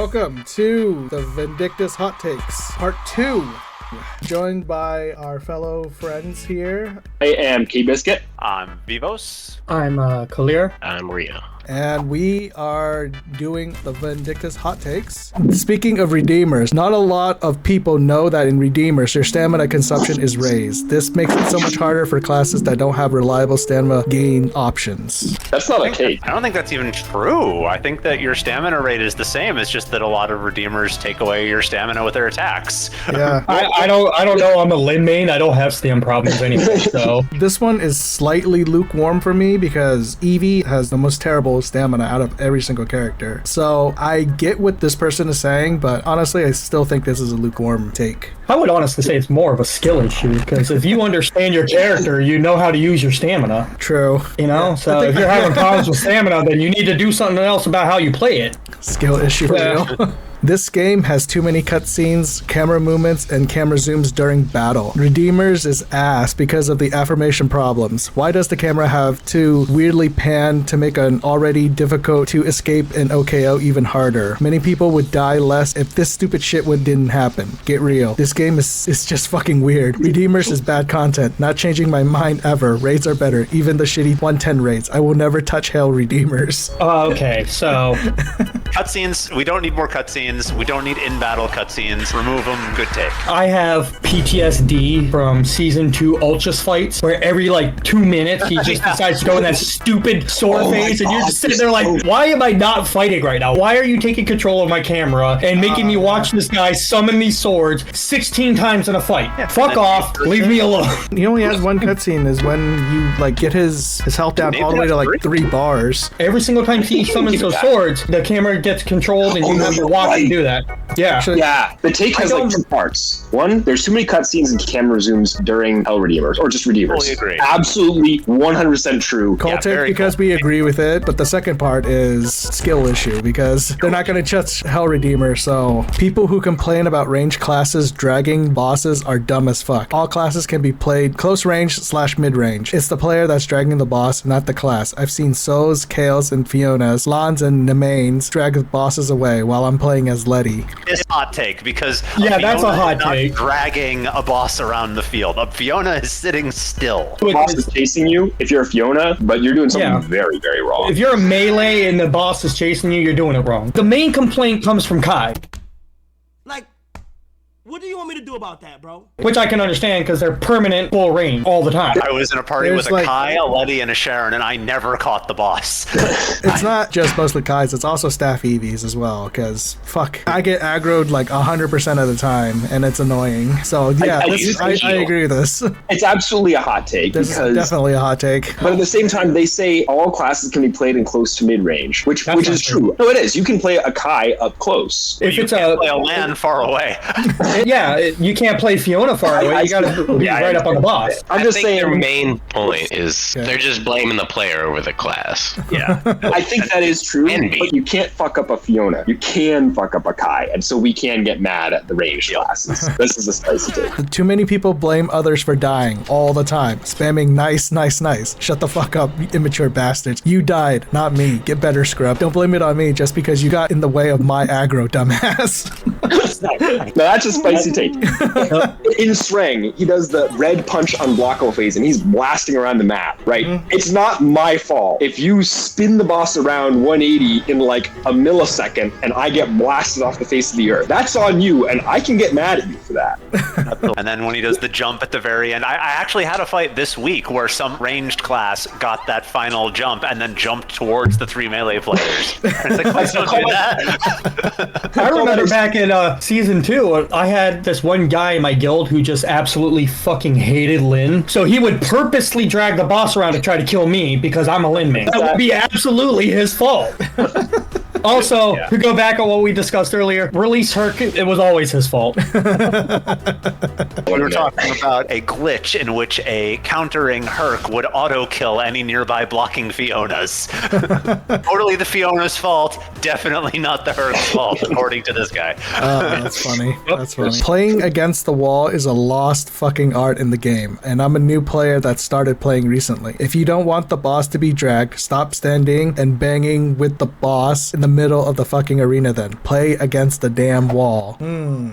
Welcome to the Vindictus Hot Takes, Part 2. Joined by our fellow friends here. I am Kbiscuit. I'm Vivos. I'm Koliira. I'm Rhea. And we are doing the Vindictus Hot Takes. Speaking of Redeemers, not a lot of people know that in Redeemers, your stamina consumption is raised. This makes it so much harder for classes that don't have reliable stamina gain options. That's not a cake. I don't think that's even true. I think that your stamina rate is the same. It's just that a lot of Redeemers take away your stamina with their attacks. Yeah. I don't know. I'm a Lin main. I don't have stam problems anyway, so. This one is slightly lukewarm for me because Eevee has the most terrible stamina out of every single character. So I get what this person is saying, but honestly, I still think this is a lukewarm take. I would honestly say it's more of a skill issue, because if you understand your character, you know how to use your stamina. True. You know? Yeah. So if you're having problems with stamina, then you need to do something else about how you play it. Skill issue for real. This game has too many cutscenes, camera movements, and camera zooms during battle. Redeemers is ass because of the affirmation problems. Why does the camera have to weirdly pan to make an already difficult to escape an OKO even harder? Many people would die less if this stupid shit didn't happen. Get real. This game is just fucking weird. Redeemers is bad content. Not changing my mind ever. Raids are better. Even the shitty 110 raids. I will never touch hell Redeemers. Okay, so... Cutscenes, we don't need more cutscenes. We don't need in-battle cutscenes. Remove them. Good take. I have PTSD from Season 2 Ultras fights, where every, 2 minutes, he just decides to go in that stupid sword phase, and you're just sitting there like, why am I not fighting right now? Why are you taking control of my camera and making me watch this guy summon these swords 16 times in a fight? Yeah, fuck off. Leave me alone. He only has one cutscene is when you, get his health down all the way to, 3 bars. Every single time he summons those swords, the camera gets controlled, and you have to watch him do that. Yeah. Yeah. The take has 2 parts. One, there's too many cutscenes and camera zooms during Hell Redeemers, or just Redeemers. Totally agree. Absolutely 100% true. Call take because we agree with it, but the second part is skill issue because they're not going to touch Hell Redeemer, so people who complain about range classes dragging bosses are dumb as fuck. All classes can be played close range / mid range. It's the player that's dragging the boss, not the class. I've seen So's, Kales, and Fiona's, Lons, and Nemains drag the bosses away while I'm playing as Letty. It's a hot take because that's a hot not take. Dragging a boss around the field. Fiona is sitting still. The boss is chasing you if you're a Fiona, but you're doing something very, very wrong. If you're a melee and the boss is chasing you, you're doing it wrong. The main complaint comes from Kai. What do you want me to do about that, bro? Which I can understand because they're permanent full range all the time. I was in a party with a Kai, a Letty, and a Sharon, and I never caught the boss. It's not just mostly Kais, it's also staff Eevees as well, because fuck, I get aggroed 100% of the time, and it's annoying. So yeah, I agree with this. It's absolutely a hot take. This is definitely a hot take. But at the same time, they say all classes can be played in close to mid-range, which is true. No, it is. You can play a Kai up close. If you can't play a Lan far away. Yeah, you can't play Fiona far away. You gotta be right up on the boss. I'm just saying their main point is they're just blaming the player over the class. Yeah. I think that is true, but you can't fuck up a Fiona. You can fuck up a Kai, and so we can get mad at the ranged classes. This is a spicy take. Too many people blame others for dying all the time, spamming nice. Shut the fuck up, you immature bastards. You died, not me. Get better, scrub. Don't blame it on me just because you got in the way of my aggro, dumbass. No, that's a spicy take. In Srang, he does the red punch unblockable phase, and he's blasting around the map, right? It's not my fault if you spin the boss around 180 in a millisecond, and I get blasted off the face of the earth. That's on you, and I can get mad at you for that. And then when he does the jump at the very end, I actually had a fight this week where some ranged class got that final jump and then jumped towards the 3 melee players. And it's please don't do that. I remember back in Season 2, I had this one guy in my guild who just absolutely fucking hated Lin. So he would purposely drag the boss around to try to kill me because I'm a Lin main. That would be absolutely his fault. Also, to go back on what we discussed earlier, release Herc, it was always his fault. We were talking about a glitch in which a countering Herc would auto-kill any nearby blocking Fionas. Totally the Fiona's fault, definitely not the Herc's fault, according to this guy. That's funny. That's funny. Playing against the wall is a lost fucking art in the game, and I'm a new player that started playing recently. If you don't want the boss to be dragged, stop standing and banging with the boss in the middle of the fucking arena then. Play against the damn wall.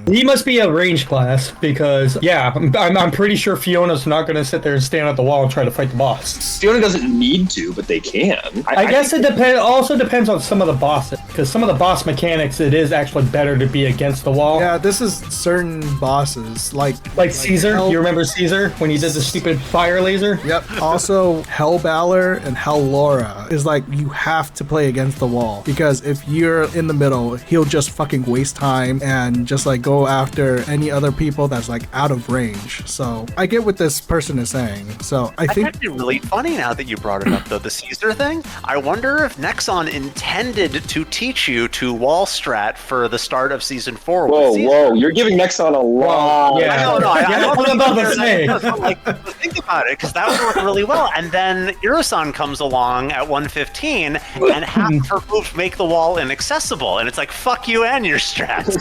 He must be a range class because, yeah, I'm pretty sure Fiona's not going to sit there and stand at the wall and try to fight the boss. Fiona doesn't need to, but they can. I guess it also depends on some of the bosses, because some of the boss mechanics, it is actually better to be against the wall. Yeah, this is certain bosses, like Caesar. You remember Caesar when he did the stupid fire laser? Yep. Also, Hell Balor and Hell Laura is like you have to play against the wall, because if you're in the middle, he'll just fucking waste time and just like go after any other people that's like out of range. So I get what this person is saying. So I think That's really funny now that you brought it up, though. The Caesar thing. I wonder if Nexon intended to teach you to wall strat for the start of season 4. Whoa! You're giving Nexon a lot. Yeah. I don't know. Yeah, I'm about to say. Like, think about it, because that would work really well. And then Irasan comes along at 115, and half her moves make the wall inaccessible. And it's like, fuck you and your strats.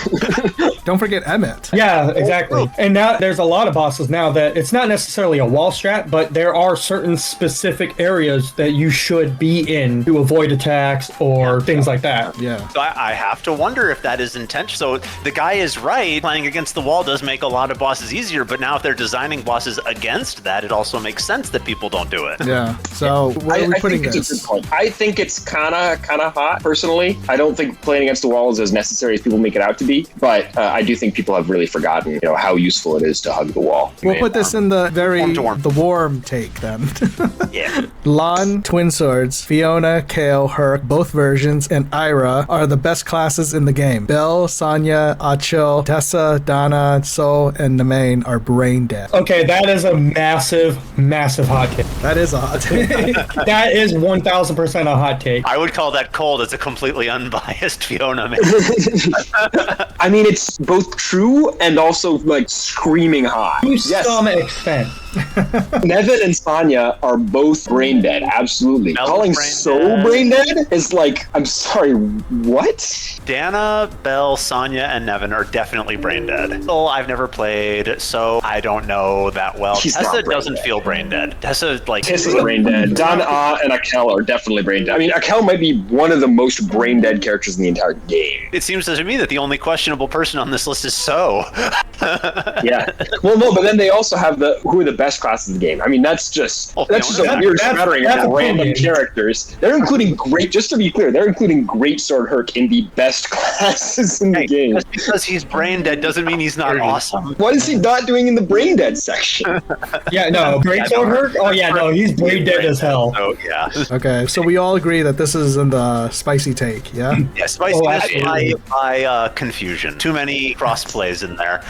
don't forget Emmett. Yeah, exactly. And now there's a lot of bosses now that it's not necessarily a wall strat, but there are certain specific areas that you should be in to avoid attacks or things like that. Yeah. So I have to wonder if that is intentional. So the guy is right. Playing against the wall does make a lot of bosses easier, but now if they're designing bosses against that, it also makes sense that people don't do it. Yeah. So where are we putting think this? it's a good point. I think it's kind of hot, personally. I don't think playing against the wall is as necessary as people make it out to be, but I do think people have really forgotten, how useful it is to hug the wall. We'll put this in the warm take then. Yeah. Lan, Twin Swords, Fiona, Kale, Herc, both versions, and Ira are the best classes in the game. Belle, Sonya, Achil, Tessa, Donna, Sol, and Nemain are brain dead. Okay, that is a massive hot take. That is a hot take. That is 1000% a hot take. I would call that cold as a completely unbiased Fiona man. I mean, it's both true and also like screaming hot. To some extent. Nevin and Sonya are both brain dead, absolutely. Mel's Calling brain Sol dead. brain dead is like, I'm sorry, what? Dana, Belle, Sonya, and Nevin are definitely brain dead. Sol, I've never played, so I don't know that well. He's not Tessa brain doesn't dead. feel brain dead. Tessa, like... Tessa's brain dead. Donna and Akel are definitely brain dead. I mean, Akel might be one of the most brain dead characters in the entire game. It seems to me that the only questionable person on this list is So. Yeah. Well, no, but then they also have who are the best classes in the game. I mean, that's just a weird smattering that's of random opinion. characters. They're including just to be clear, they're including Great Sword Herc in the best classes in the game. Just because he's brain dead doesn't mean he's not awesome. What is he not doing in the brain dead section? Yeah, no, Great Sword Herc? Oh yeah, no, he's brain dead as hell. So, yeah. Okay, so we all agree that this is in the spicy take, yeah? Yeah, spicy absolutely. by confusion. Too many cross plays in there.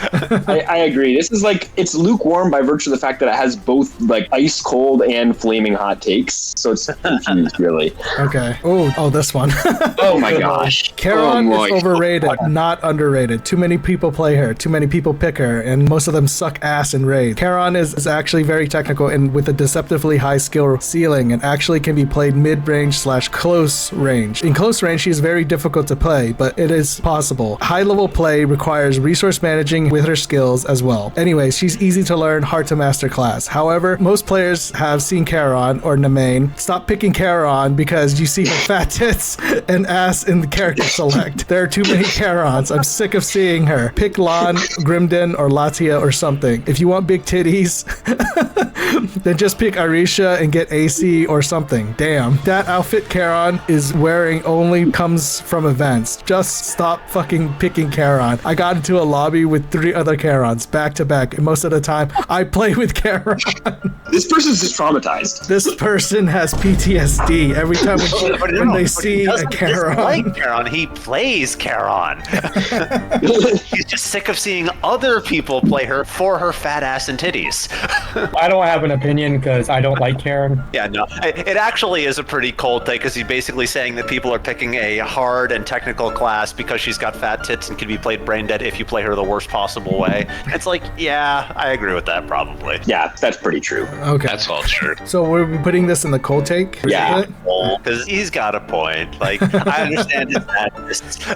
I agree. This is like, it's lukewarm by virtue of the fact that it has both like ice cold and flaming hot takes. So it's confused, really. Okay. Oh, this one. Oh my gosh. Charon Oh my is overrated, not underrated. Too many people play her, too many people pick her, and most of them suck ass in raid. Charon is actually very technical and with a deceptively high skill ceiling, and actually can be played mid-range / close range. In close range, she is very difficult to play, but it is possible. High-level play requires resource managing with her skills as well. Anyways, she's easy to learn, hard to master class. However, most players have seen Charon or Nemain. Stop picking Charon because you see her fat tits and ass in the character select. There are too many Charons. I'm sick of seeing her. Pick Lan, Grimden, or Latia or something. If you want big titties, then just pick Arisha and get AC or something. Damn. That outfit Charon is wearing only comes from events. Just stop fucking picking Charon. I got into a lobby with 3 other Charons back to back, and most of the time I play with Charon. This person's just traumatized. This person has PTSD every time when they see a Charon. Like Charon, he plays Charon. He's just sick of seeing other people play her for her fat ass and titties. I don't have an opinion because I don't like Karen. Yeah, no. It actually is a pretty cold take because he's basically saying that people are picking a hard and technical class because she's got fat tits and can be played brain dead if you play her the worst possible way. It's like, yeah, I agree with that probably. Yeah, that's pretty true. Okay. That's all true. So we're putting this in the cold take? Yeah. Because he's got a point. Like, I understand his sadness.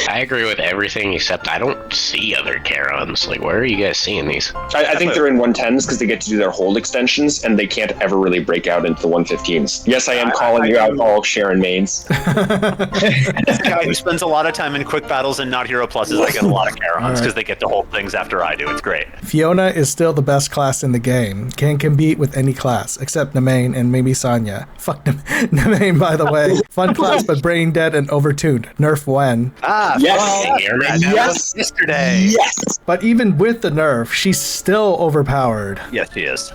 I agree with everything except I don't see other Charons. Like, where are you guys seeing these? I think they're in 110s because they get to do their hold extensions and they can't ever really break out into the 115s. Yes, I am calling you out all Sharon mains. As a guy who spends a lot of time in quick battles and not hero pluses, I get a lot of Charons because they get to hold things after I do. It's great. Fiona is still the best class in the game. Can compete with any class, except Nemain and maybe Sonya. Fuck Nemain, by the way. Fun class, but brain dead and overtuned. Nerf when? Yes. Yesterday. Yes. But even with the nerf, she's still overpowered. Yes, she is.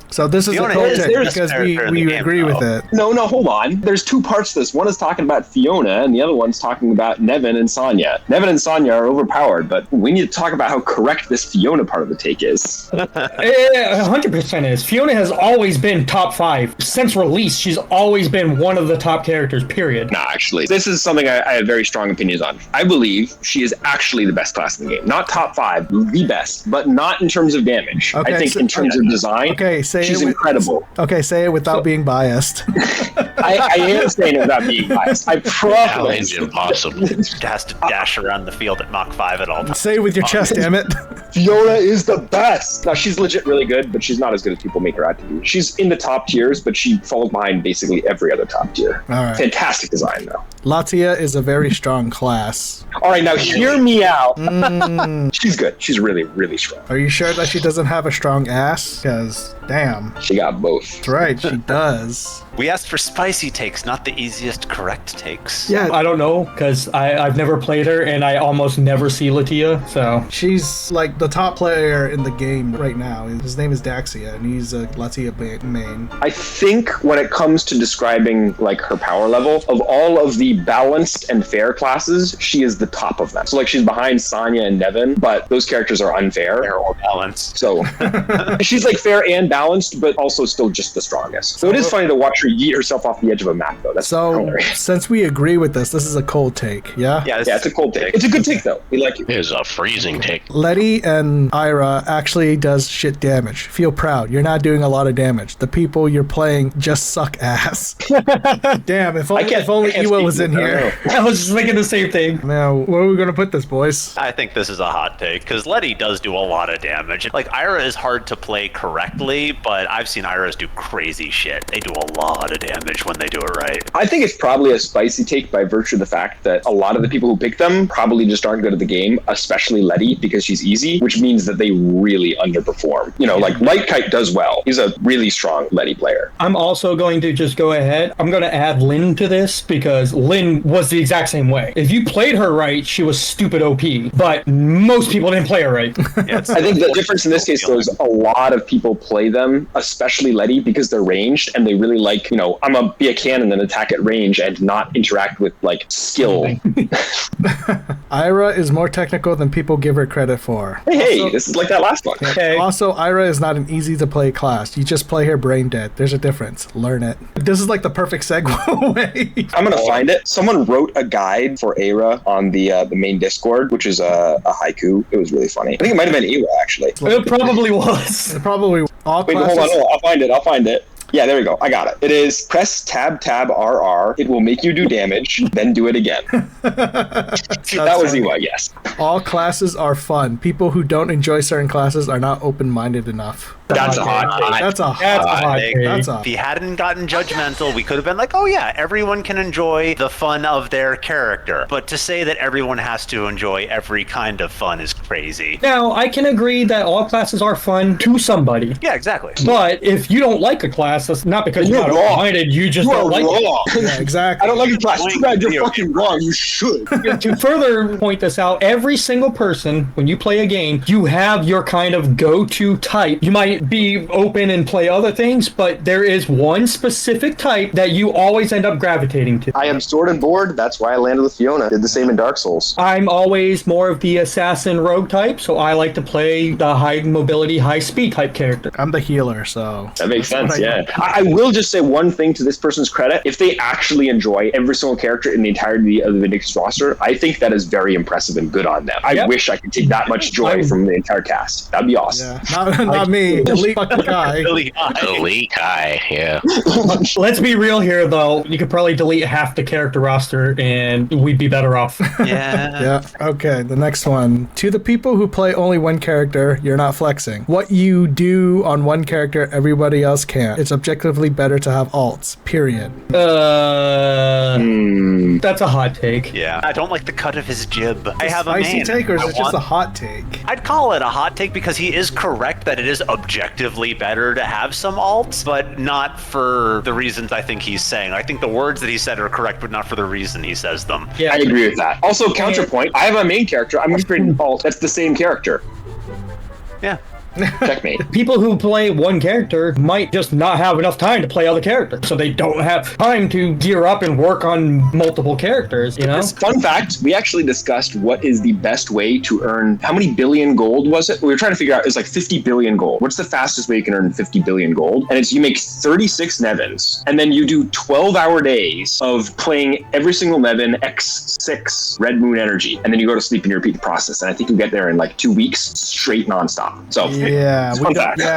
So this is Fiona a cold is take the because character in the we game, agree with though. it. No, hold on. There's two parts to this. One is talking about Fiona, and the other one's talking about Nevin and Sonya. Nevin and Sonya are overpowered, but we need to talk about how correct this Fiona part of the take is. 100% is. Fiona has always been top 5. Since release, she's always been one of the top characters, period. No, actually, this is something I have very strong opinions on. I believe she is actually the best class in the game. Not top 5, the best, but not in terms of damage. Okay, I think so- in terms of design, it she's incredible. Okay, say it without being biased. I am saying it without being biased. I promise. Challenge impossible. She has to dash around the field at Mach 5 at all times. Say it with your chest, damn it. Fiona is the best. Now, she's legit really good, but she's not as good as people make her out to be. She's in the top tiers, but she falls behind basically every other top tier. All right. Fantastic design, though. Latia is a very strong class. All right, now hear me out. She's good. She's really, really strong. Are you sure that she doesn't have a strong ass? Because, damn. She got both. That's right, she does. We asked for spicy takes, not the easiest correct takes. Yeah, I don't know, because I've never played her, and I almost never see Latia, so... she's like the top player in the game right now. His name is Daxia, and he's a Latia main. I think when it comes to describing like her power level, of all of the balanced and fair classes, she is the top of them. So like she's behind Sonya and Nevin, but those characters are unfair. Fair or balanced. So she's like fair and balanced, but also still just the strongest. So it is funny to watch her yeet herself off the edge of a map, though. That's So, hilarious. since we agree with this is a cold take, yeah? Yeah, Yeah, it's a cold take. It's a good take, though. We like it. It is a freezing take. Letty and Ira actually does shit damage. Feel proud. You're not doing a lot of damage. The people you're playing just suck ass. Damn, if only I can't Ewa was speak in to that, I here. don't know. I was just thinking the same thing. Now, where are we going to put this, boys? I think this is a hot take, because Letty does do a lot of damage. Like, Ira is hard to play correctly, but I've seen Iras do crazy shit. They do a lot of damage when they do it right. I think it's probably a spicy take by virtue of the fact that a lot of the people who pick them probably just aren't good at the game, especially Letty, because she's easy, which means that they really underperform. You know, like Light Kite does well. He's a really strong Letty player. I'm also going to just go ahead. I'm going to add Lynn to this, because Lynn was the exact same way. If you played her right, she was stupid OP, but most people didn't play her right. Yeah, I think the difference in this case, though, is a lot of people play them, especially Letty, because they're ranged and they really like, you know, I'm going to be a cannon and attack at range and not interact with, like, skill. Ira is more technical than people give her credit for. Hey, this is like that last one. Okay. Also, Ira is not an easy to play class. You just play her brain dead. There's a difference. Learn it. This is like the perfect segue. I'm gonna find it. Someone wrote a guide for Aira on the main Discord, which is a haiku. It was really funny. I think it might have been Aira, actually. It probably was. Probably all Wait, classes. hold on. I'll find it. Yeah, there we go. I got it. It is press tab RR. It will make you do damage, then do it again. That was Iwa, yes. All classes are fun. People who don't enjoy certain classes are not open-minded enough. That's a hot take. That's a That's a hot hot take. take. That's a If he hadn't gotten judgmental, we could have been like, oh yeah, everyone can enjoy the fun of their character. But to say that everyone has to enjoy every kind of fun is crazy. Now, I can agree that all classes are fun to somebody. Yeah, exactly. But if you don't like a class, that's not because you're You're not wrong. open-minded, you just You are don't like it. wrong. yeah, exactly. I don't like your class. Too bad you're fucking wrong. You should. To further point this out, every single person, when you play a game, you have your kind of go-to type. You might be open and play other things, but there is one specific type that you always end up gravitating to. I am sword and board. That's why I landed with Fiona. Did the same in Dark Souls. I'm always more of the assassin rogue type, so I like to play the high mobility, high speed type character. I'm the healer, so That makes that's sense, what I yeah. I will just say one thing to this person's credit. If they actually enjoy every single character in the entirety of the Vindictus roster, I think that is very impressive and good on them. I Yep. wish I could take that much joy from the entire cast. That'd be awesome. Yeah, not me. Elite fucking guy. Really high. Elite guy, yeah. Let's be real here, though. You could probably delete half the character roster, and we'd be better off. Yeah. Yeah. Okay. The next one. To the people who play only one character, you're not flexing. What you do on one character, everybody else can't. It's objectively better to have alts, period. That's a hot take. Yeah, I don't like the cut of his jib. I have a Spicy main. take, or is I it just a want- hot take? I'd call it a hot take because he is correct that it is objectively better to have some alts, but not for the reasons I think he's saying. I think the words that he said are correct, but not for the reason he says them. Yeah. I agree with that. Also, counterpoint, I have a main character. I'm going to create an alt that's the same character. Yeah. Checkmate. People who play one character might just not have enough time to play other characters, so they don't have time to gear up and work on multiple characters, you know? Fun fact, we actually discussed what is the best way to earn, how many billion gold was it? We were trying to figure out, it's like 50 billion gold. What's the fastest way you can earn 50 billion gold? And it's you make 36 Nevins, and then you do 12-hour days of playing every single Nevin X6 Red Moon Energy, and then you go to sleep and you repeat the process. And I think you get there in like 2 weeks, straight nonstop. So Yeah,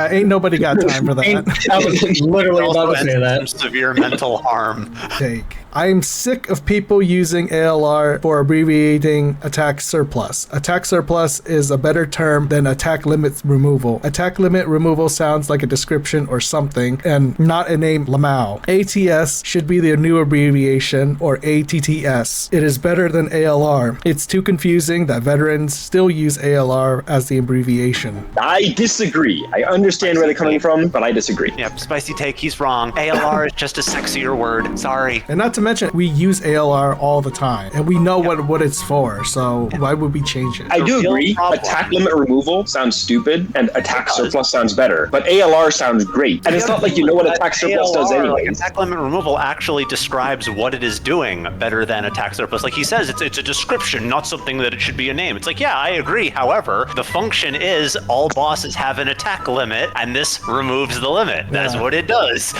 ain't nobody got time for that. I was literally about to say Some that. severe mental harm. Take. I'm sick of people using ALR for abbreviating attack surplus. Attack surplus is a better term than attack limit removal. Attack limit removal sounds like a description or something, and not a name Lamau. ATS should be the new abbreviation, or ATTS. It is better than ALR. It's too confusing that veterans still use ALR as the abbreviation. I disagree. I understand where they're coming from, but I disagree. Yep, spicy take, he's wrong. ALR is just a sexier word. Sorry. And not to mention, we use ALR all the time, and we know what it's for, so why would we change it? I do real agree. problem. Attack limit removal sounds stupid, and attack surplus sounds better. But ALR sounds great, and it's not like you know what attack surplus does ALR, anyway. Attack limit removal actually describes what it is doing better than attack surplus. Like he says, it's a description, not something that it should be a name. It's like, yeah, I agree. However, the function is all bosses have an attack limit, and this removes the limit. That's what it does.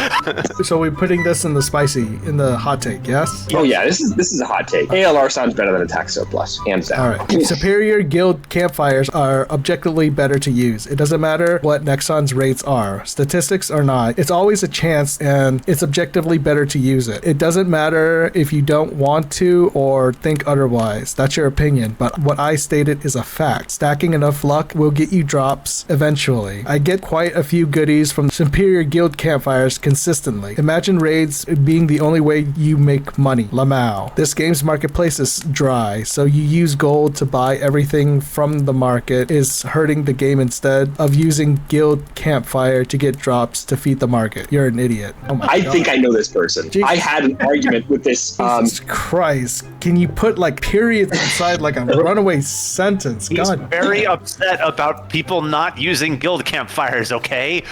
So we're putting this in the hot take, yes? Oh yeah, this is a hot take. ALR sounds better than attack surplus, hands down. All right. Superior guild campfires are objectively better to use. It doesn't matter what Nexon's rates are. Statistics are not. It's always a chance, and it's objectively better to use it. It doesn't matter if you don't want to or think otherwise. That's your opinion, but what I stated is a fact. Stacking enough luck will get you drops eventually. I get quite a few goodies from superior guild campfires consistently. Imagine raids being the only way you make money. Lamau. This game's marketplace is dry, so you use gold to buy everything from the market is hurting the game instead of using guild campfire to get drops to feed the market. You're an idiot. Oh my I God. think I know this person. Jesus. I had an argument with this. Jesus Christ. Can you put like periods inside like a runaway sentence? He's God. very upset about people not using guild campfires, okay?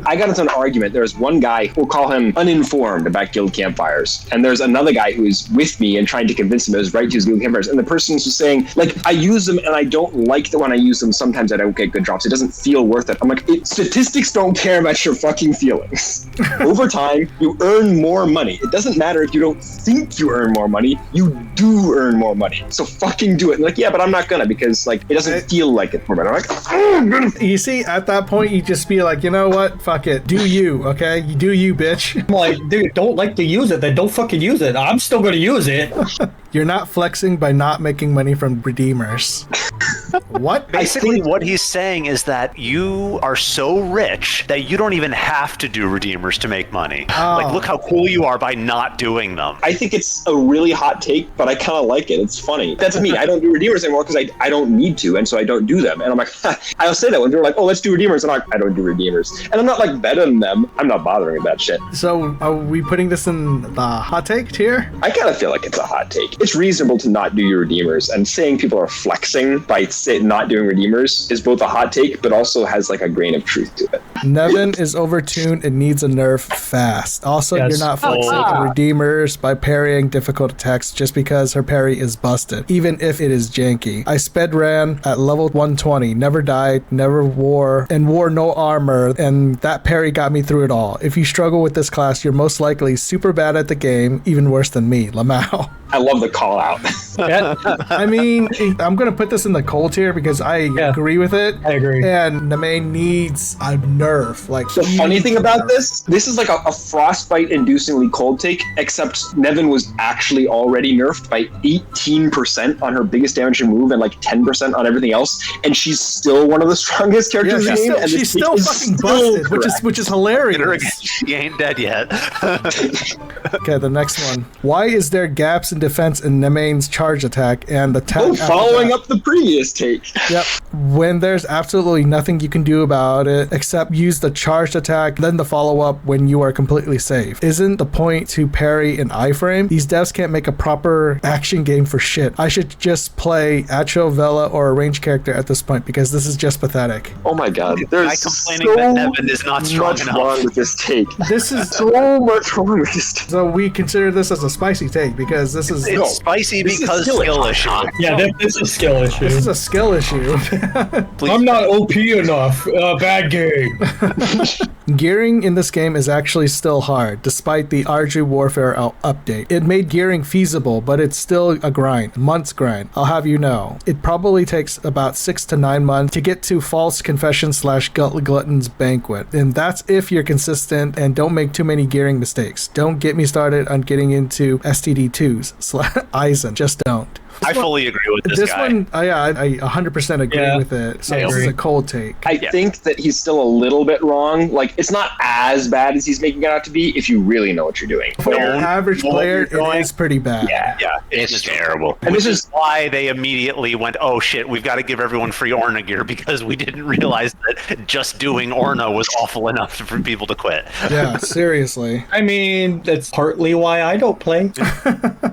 I got into an argument. There's one guy, we'll call him uninformed about guild campfires. And there's another guy who's with me and trying to convince him it was right to use guild campfires. And the person's just saying, like, I use them and I don't like that when I use them. Sometimes I don't get good drops. It doesn't feel worth it. I'm like, statistics don't care about your fucking feelings. Over time, you earn more money. It doesn't matter if you don't think you earn more money. You do earn more money. So fucking do it. And like, yeah, but I'm not gonna because like it doesn't feel like it's more money. I'm like, oh, You see, at that point, you just be like, you know what? Fuck it. Do you, okay? You do you, bitch. I'm like, dude, don't like to use it, then don't fucking use it. I'm still gonna use it. You're not flexing by not making money from redeemers. What? Basically, what he's saying is that you are so rich that you don't even have to do redeemers to make money. Oh. Like, look how cool you are by not doing them. I think it's a really hot take, but I kind of like it. It's funny. That's me. I don't do redeemers anymore because I don't need to, and so I don't do them. And I'm like, I'll say that when they're like, oh, let's do redeemers. And I'm like, I don't do redeemers. And I'm not like better than them. I'm not bothering with that shit. So are we putting this in the hot take tier? I kind of feel like it's a hot take. It's reasonable to not do your redeemers, and saying people are flexing by not doing redeemers is both a hot take, but also has like a grain of truth to it. Nevin is overtuned and needs a nerf fast. Also, Yes. you're not flexing on redeemers by parrying difficult attacks just because her parry is busted, even if it is janky. I sped ran at level 120, never died, never wore no armor, and that parry got me through it all. If you struggle with this class, you're most likely super bad at the game, even worse than me, Lamau. I love the call out. Yeah. I mean, I'm going to put this in the cold tier here because I agree with it. I agree. And Nemain needs a nerf. Like The funny thing about this is like a frostbite-inducingly cold take, except Nevin was actually already nerfed by 18% on her biggest damage move and like 10% on everything else, and she's still one of the strongest characters in the game. She's still fucking busted, which is hilarious. She ain't dead yet. Okay, the next one. Why is there gaps in defense in Nemain's charge attack and the attack? Following up the previous take. Yep. When there's absolutely nothing you can do about it except use the charged attack, then the follow-up when you are completely safe. Isn't the point to parry an iframe? These devs can't make a proper action game for shit. I should just play Atro, Vela, or a ranged character at this point because this is just pathetic. Oh my god. There's I complaining that Nevin is not strong much enough. wrong with this take. This is So much wrong with this take. so we consider this as a spicy take because this is It's spicy this is because still a skill hot issue. take. Yeah, this is a skill issue. this is a skill issue. I'm not OP enough. Bad game. Gearing in this game is actually still hard, despite the RG Warfare update. It made gearing feasible, but it's still a grind, months grind, I'll have you know. It probably takes about 6 to 9 months to get to False Confession / Glutton's Banquet, and that's if you're consistent and don't make too many gearing mistakes. Don't get me started on getting into STD2s / Eisen, just don't. I fully agree with this guy. One, I 100% agree with it. So I this is agree. a cold take. I think that he's still a little bit wrong. Like, it's not as bad as he's making it out to be if you really know what you're doing. For an average know what player, you're it is pretty bad. Yeah. It's terrible. And Which this is why they immediately went, oh shit, we've got to give everyone free Orna gear because we didn't realize that just doing Orna was awful enough for people to quit. Yeah, seriously. I mean, that's partly why I don't play.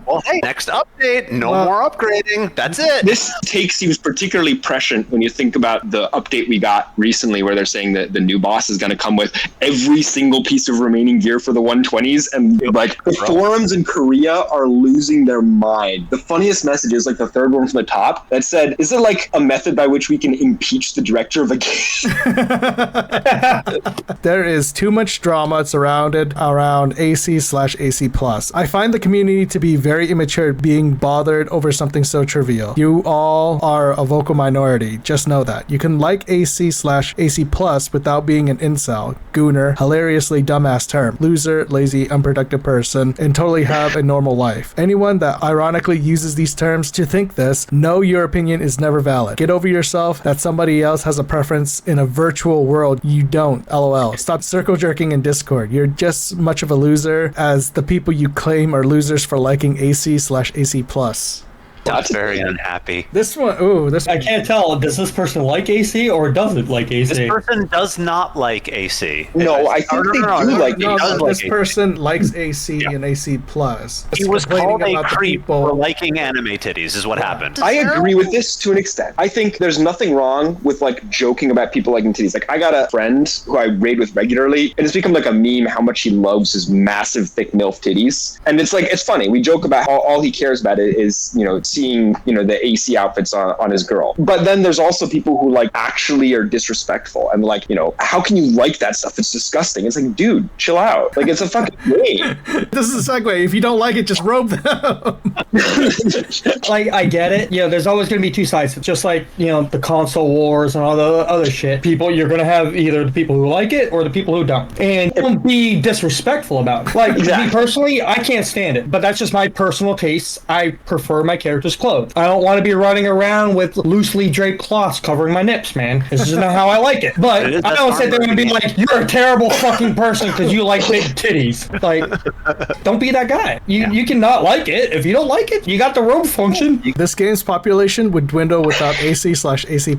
Well, hey, next update, no more upgrading. That's it. This take seems particularly prescient when you think about the update we got recently where they're saying that the new boss is going to come with every single piece of remaining gear for the 120s, and like the forums in Korea are losing their mind. The funniest message is like the third one from the top that said, is there like a method by which we can impeach the director of the game? There is too much drama surrounded around AC/AC+. I find the community to be very immature being bothered over something so trivial. You all are a vocal minority. Just know that. You can like AC/AC+ without being an incel, gooner, hilariously dumbass term, loser, lazy, unproductive person, and totally have a normal life. Anyone that ironically uses these terms to think this, know your opinion is never valid. Get over yourself that somebody else has a preference in a virtual world. You don't. LOL. Stop circle jerking in Discord. You're just much of a loser as the people you claim are losers for liking AC/AC+. That's very unhappy. This one, I can't tell. Does this person like AC or doesn't like AC? This person does not like AC. No, I think they do like no, AC. this person likes AC and AC+. He was called a creep for people. liking anime titties, is what happened. I agree with this to an extent. I think there's nothing wrong with like joking about people liking titties. Like, I got a friend who I raid with regularly, and it's become like a meme how much he loves his massive thick MILF titties. And it's like, it's funny. We joke about how all he cares about is, you know, seeing, you know, the AC outfits on his girl. But then there's also people who like actually are disrespectful and like, you know, how can you like that stuff? It's disgusting. It's like, dude, chill out. Like, it's a fucking game. This is a segue. If you don't like it, just robe them. Like, I get it. You know, there's always going to be two sides. Just like, you know, the console wars and all the other shit. People, you're going to have either the people who like it or the people who don't. And don't be disrespectful about it. Like, me personally, I can't stand it. But that's just my personal taste. I prefer my character's clothes. I don't want to be running around with loosely draped cloths covering my nips, man. This is not how I like it. But I don't sit there and be like, you're a terrible fucking person because you like big titties. Like, don't be that guy. You can not like it. If you don't like it, you got the robe function. This game's population would dwindle without AC/AC+.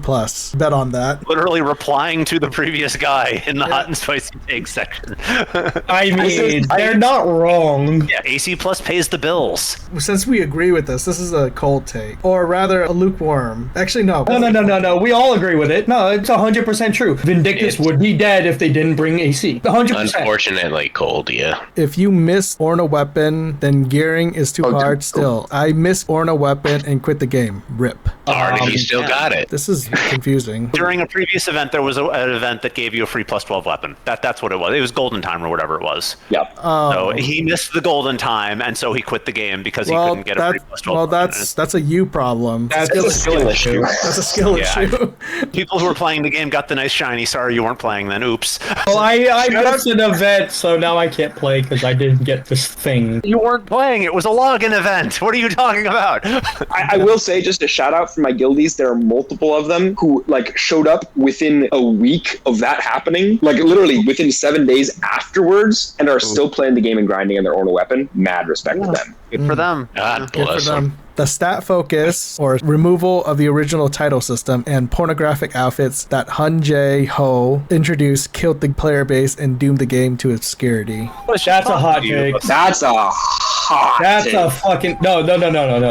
Bet on that. Literally replying to the previous guy in the hot and spicy take section. I mean, they're not wrong. Yeah, AC plus pays the bills. Since we agree with this is a cold take. Or rather, a lukewarm. Actually, no. No. We all agree with it. No, it's 100% true. Vindictus would be dead if they didn't bring AC. 100%. Unfortunately cold, yeah. If you miss Orna weapon, then gearing is too hard still. I missed Orna weapon and quit the game. RIP. You still got it. This is confusing. During a previous event, there was an event that gave you a free plus 12 weapon. That's what it was. It was golden time or whatever it was. Yep. So he missed the golden time, and so he quit the game because he couldn't get a free plus 12 weapon. that's a you problem. That's It's a skill issue. That's a skill issue. People who were playing the game got the nice shiny. Sorry, you weren't playing then. Oops. Well, I missed an event, so now I can't play because I didn't get this thing. You weren't playing. It was a login event. What are you talking about? I will say, just a shout out for my guildies, there are multiple of them who like showed up within a week of that happening, like literally within 7 days afterwards, and are still playing the game and grinding in their own weapon. Mad respect to them. Good for them. God Good for bless them. them. The stat focus, or removal of the original title system and pornographic outfits that Hun Jae Ho introduced killed the player base and doomed the game to obscurity. That's a hot take. That's a hot That's take. a fucking no.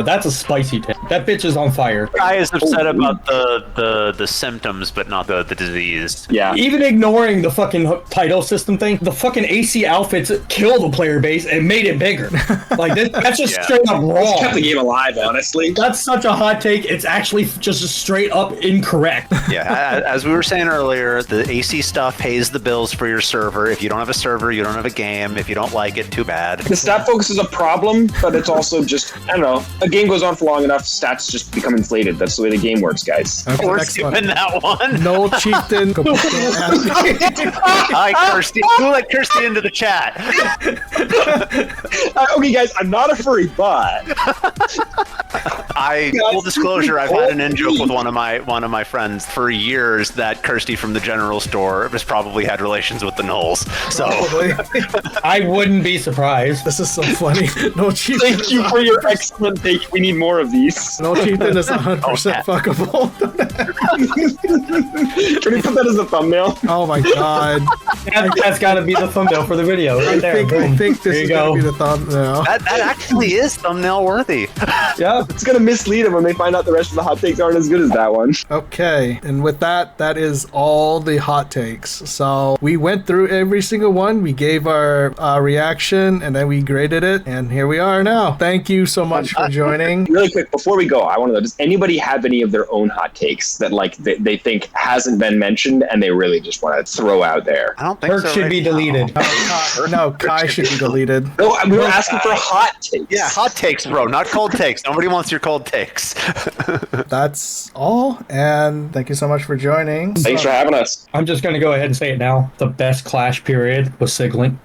That's a spicy take. That bitch is on fire. Guy is upset about the symptoms, but not the disease. Yeah. Even ignoring the fucking title system thing, the fucking AC outfits killed the player base and made it bigger. Like that's just Yeah. straight up It's kept the wrong. game alive, honestly. That's such a hot take. It's actually just straight up incorrect. Yeah, as we were saying earlier, the AC stuff pays the bills for your server. If you don't have a server, you don't have a game. If you don't like it, too bad. The stat focus is a problem, but it's also just, I don't know, a game goes on for long enough, stats just become inflated. That's the way the game works, guys. Okay, We're next one. skipping that one. Noel Chieftain. Hi, Kirsty. Who let Kirsty into the chat? Okay, guys, I'm not a furry, but Full disclosure, I've had an in-joke with one of my friends for years that Kirsty from the general store has probably had relations with the Knolls. So I wouldn't be surprised. This is so funny. Noel Chieftain. thank you for your excellent take. We need more of these. Noel Chieftain is 100% fuckable. Can we put that as a thumbnail? Oh my god. That's got to be the thumbnail for the video. Right there. I Boom. think this There is you going to go. be the thumbnail. that actually is thumbnail worthy. Yeah. It's gonna mislead them when they find out the rest of the hot takes aren't as good as that one. Okay, and with that is all the hot takes. So we went through every single one. We gave our reaction, and then we graded it, and here we are now. Thank you so much for joining. Really quick, before we go, I want to know, does anybody have any of their own hot takes that like they think hasn't been mentioned and they really just want to throw out there? I don't think Perk so. should right be now. deleted. No, Kai should be deleted. No, we were asking for hot takes. Yeah, hot takes, bro, not cold takes. Nobody wants your cold takes. That's all, and thank you so much for joining. Thanks for having us. I'm just going to go ahead and say it now. The best Clash period was Siglant.